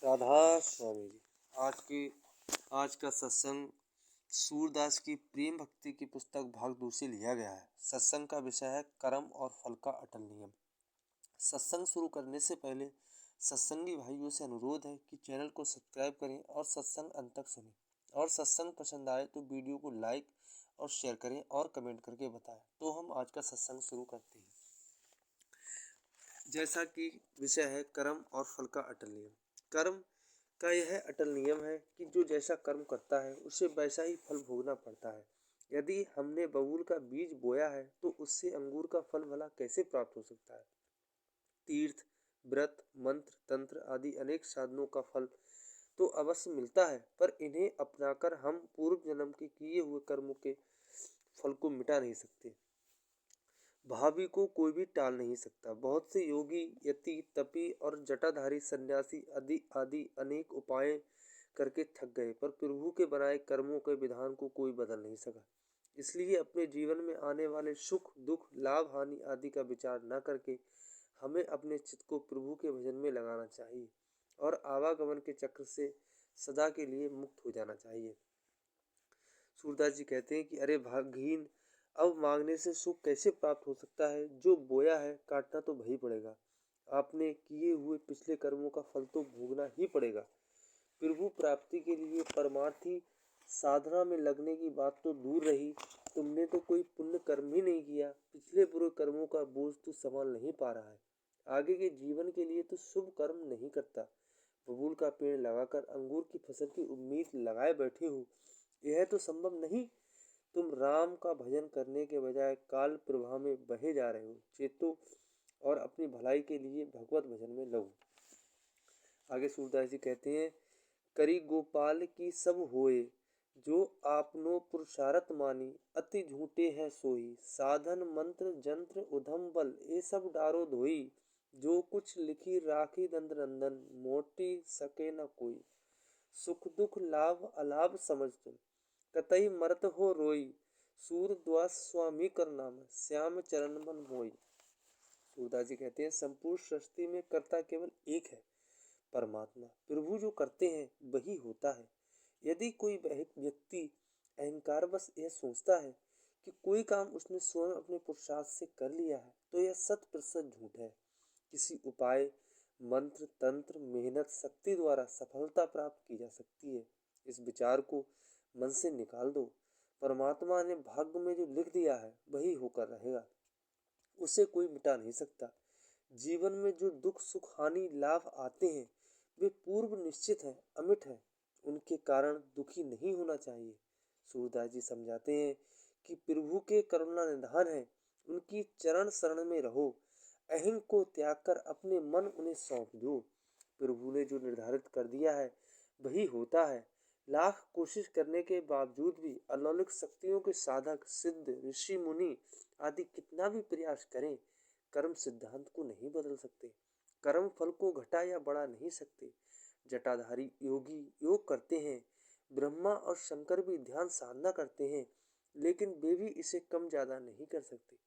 राधा स्वामी जी। आज का सत्संग सूरदास की प्रेम भक्ति की पुस्तक भाग 2 से लिया गया है। सत्संग का विषय है कर्म और फल का अटल नियम। सत्संग शुरू करने से पहले सत्संगी भाइयों से अनुरोध है कि चैनल को सब्सक्राइब करें और सत्संग अंत तक सुनें। और सत्संग पसंद आए तो वीडियो को लाइक और शेयर करें और कमेंट करके बताएं। तो हम आज का सत्संग शुरू करते हैं। जैसा कि विषय है कर्म और फल का अटल नियम। कर्म का यह अटल नियम है कि जो जैसा कर्म करता है उसे वैसा ही फल भोगना पड़ता है। यदि हमने बबूल का बीज बोया है तो उससे अंगूर का फल भला कैसे प्राप्त हो सकता है। तीर्थ, व्रत, मंत्र, तंत्र आदि अनेक साधनों का फल तो अवश्य मिलता है, पर इन्हें अपनाकर हम पूर्व जन्म के किए हुए कर्मों के फल को मिटा नहीं सकते। भावी को कोई भी टाल नहीं सकता। बहुत से योगी, यति, तपी और जटाधारी सन्यासी आदि आदि अनेक उपाय करके थक गए, पर प्रभु के बनाए कर्मों के विधान को कोई बदल नहीं सका। इसलिए अपने जीवन में आने वाले सुख दुख, लाभ हानि आदि का विचार न करके हमें अपने चित्त को प्रभु के भजन में लगाना चाहिए और आवागमन के चक्र से सदा के लिए मुक्त हो जाना चाहिए। सूरदास जी कहते हैं कि अरे भागहीन, अब मांगने से सुख कैसे प्राप्त हो सकता है। जो बोया है काटना तो वही पड़ेगा। आपने किए हुए पिछले कर्मों का फल तो भोगना ही पड़ेगा। प्रभु प्राप्ति के लिए परमार्थी साधना में लगने की बात तो दूर रही, तुमने तो कोई पुण्य कर्म ही नहीं किया। पिछले बुरे कर्मों का बोझ तो संभाल नहीं पा रहा है। आगे के जीवन के लिए तो शुभ कर्म नहीं करता। बबूल का पेड़ लगाकर अंगूर की फसल की उम्मीद लगाए बैठे हो, यह तो संभव नहीं। तुम राम का भजन करने के बजाय काल प्रवाह में बहे जा रहे हो। चेतो और अपनी भलाई के लिए भगवत भजन में लगो। आगे सूरदास जी कहते हैं, करी गोपाल की सब होए, जो आपनो पुरुषारथ मानी। अति झूठे हैं सोई, साधन मंत्र जंत्र उधम बल, ये सब डारो धोई। जो कुछ लिखी राखी दंड नंदन, मोटी सके न कोई। सुख दुख लाभ अलाभ समझ तुम, कतई मरत हो रोई। सूरद्वास स्वामी कर नाम, श्याम चरण मन मोई। सूरदास जी कहते हैं, संपूर्ण सृष्टि में कर्ता केवल एक है, परमात्मा। प्रभु जो करते हैं वही होता है। यदि कोई व्यक्ति अहंकार बस यह सोचता है कि कोई काम उसने स्वयं अपने पुरुषार्थ से कर लिया है, तो यह 100% झूठ है। किसी उपाय, मंत्र, तंत्र, मेहनत, शक्ति द्वारा सफलता प्राप्त की जा सकती है। इस विचार को मन से निकाल दो। परमात्मा ने भाग्य में जो लिख दिया है वही होकर रहेगा, उसे कोई मिटा नहीं सकता। जीवन में जो दुख सुख हानि लाभ आते हैं वे पूर्व निश्चित है, अमिट है। उनके कारण दुखी नहीं होना चाहिए। सूरदास जी समझाते हैं कि प्रभु के करुणा निधान है, उनकी चरण शरण में रहो। अहिं को त्याग कर अपने मन उन्हें सौंप दो। प्रभु ने जो निर्धारित कर दिया है वही होता है। लाख कोशिश करने के बावजूद भी अलौकिक शक्तियों के साधक सिद्ध ऋषि मुनि आदि कितना भी प्रयास करें, कर्म सिद्धांत को नहीं बदल सकते। कर्म फल को घटा या बढ़ा नहीं सकते। जटाधारी योगी योग करते हैं, ब्रह्मा और शंकर भी ध्यान साधना करते हैं, लेकिन वे भी इसे कम ज्यादा नहीं कर सकते।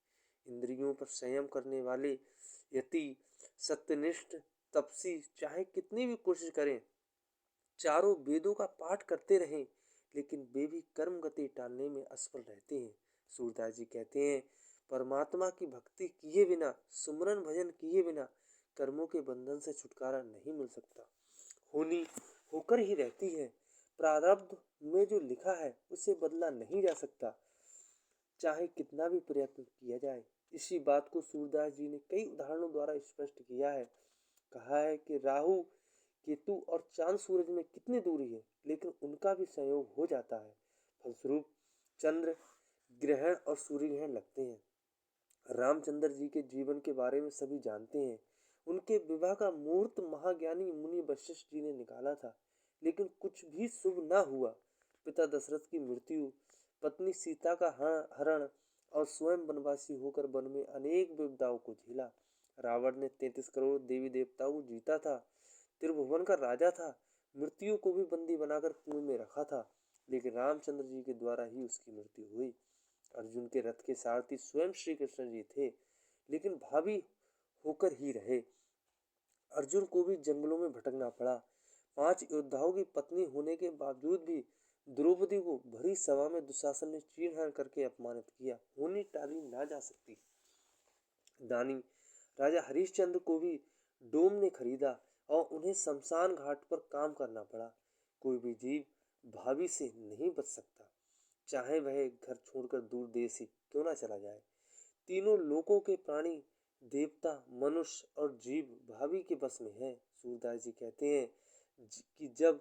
इंद्रियों पर संयम करने वाले यति, सत्यनिष्ठ, तपसी चाहे कितनी भी कोशिश करें, चारों वेदों का पाठ करते रहें, लेकिन वे भी कर्म गति टालने में असफल रहते हैं। सूरदास जी कहते हैं, परमात्मा की भक्ति किए बिना, सुमरन भजन किए बिना कर्मों के बंधन से छुटकारा नहीं मिल सकता। होनी होकर ही रहती है। प्रारब्ध में जो लिखा है उसे बदला नहीं जा सकता, चाहे कितना भी प्रयत्न किया जाए। इसी बात को सूरदास जी ने कई उदाहरणों द्वारा स्पष्ट किया है। कहा है कि राहु केतु और चांद सूरज में कितनी दूरी है, लेकिन उनका भी संयोग हो जाता है। फलस्वरूप चंद्र ग्रहण और सूर्य ग्रहण लगते हैं। रामचंद्र जी के जीवन के बारे में सभी जानते हैं। उनके विवाह का मुहूर्त महाज्ञानी मुनि वशिष्ठ जी ने निकाला था, लेकिन कुछ भी शुभ न हुआ। पिता दशरथ की मृत्यु, पत्नी सीता का हरण और स्वयं वनवासी होकर वन में अनेक विपदाओं को झेला। रावण ने 33 करोड़ देवी देवताओं को जीता था, त्रिभुवन का राजा था, मृत्यु को भी बंदी बनाकर कुएं में रखा था, लेकिन रामचंद्र जी के द्वारा ही उसकी मृत्यु हुई। अर्जुन के रथ के सारथी स्वयं श्री कृष्ण जी थे, लेकिन भावी होकर ही रहे। अर्जुन को भी जंगलों में भटकना पड़ा। 5 योद्धाओं की पत्नी होने के बावजूद भी द्रौपदी को भरी सभा में दुशासन ने चीर करके अपमानित किया। होनी टाली ना जा सकती। दानी राजा हरिश्चंद्र को भी डोम ने खरीदा और उन्हें शमशान घाट पर काम करना पड़ा। कोई भी जीव भावी से नहीं बच सकता, चाहे वह घर छोड़कर दूर देश ही क्यों ना चला जाए। तीनों लोकों के प्राणी, देवता, मनुष्य और जीव भावी के बस में है। सूरदास जी कहते हैं कि जब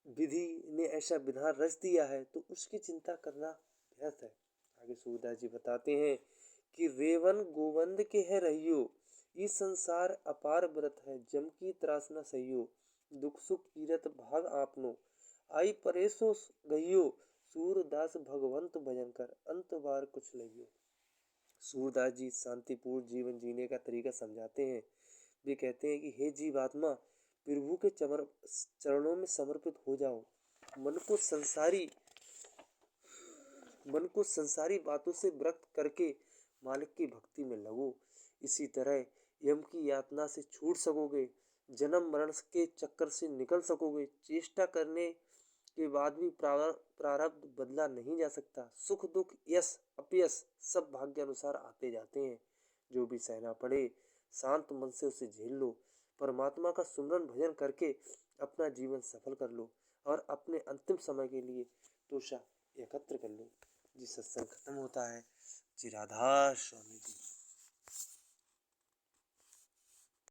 विधि ने ऐसा विधान रच दिया है तो उसकी चिंता करना व्यर्थ है। आगे सूरदास जी बताते हैं कि रेवन गोवंद के है रहियो, ये संसार अपार व्रत है, जम की त्रास न सहियो, दुख सुख कीरत भाग आपनो, आई परेशो गहियो, सूरदास भगवंत भजन कर, अंत बार कुछ लहियो। सूरदास जी शांतिपूर्ण जीवन जीने का तरीका समझाते हैं। वे कहते हैं कि हे जीवात्मा, प्रभु के चरणों में समर्पित हो जाओ। मन को संसारी मन को संसारी बातों से विरक्त करके मालिक की भक्ति में लगो। इसी तरह यम की यातना से छूट सकोगे, जन्म मरण के चक्कर से निकल सकोगे। चेष्टा करने के बाद भी प्रारब्ध बदला नहीं जा सकता। सुख दुख यश अपयश सब भाग्य अनुसार आते जाते हैं। जो भी सहना पड़े शांत मन से उसे झेल लो। परमात्मा का सुमरन भजन करके अपना जीवन सफल कर लो और अपने अंतिम समय के लिए तोषा एकत्र कर लो। जी सत्संग खत्म होता है। जी राधा स्वामी जी।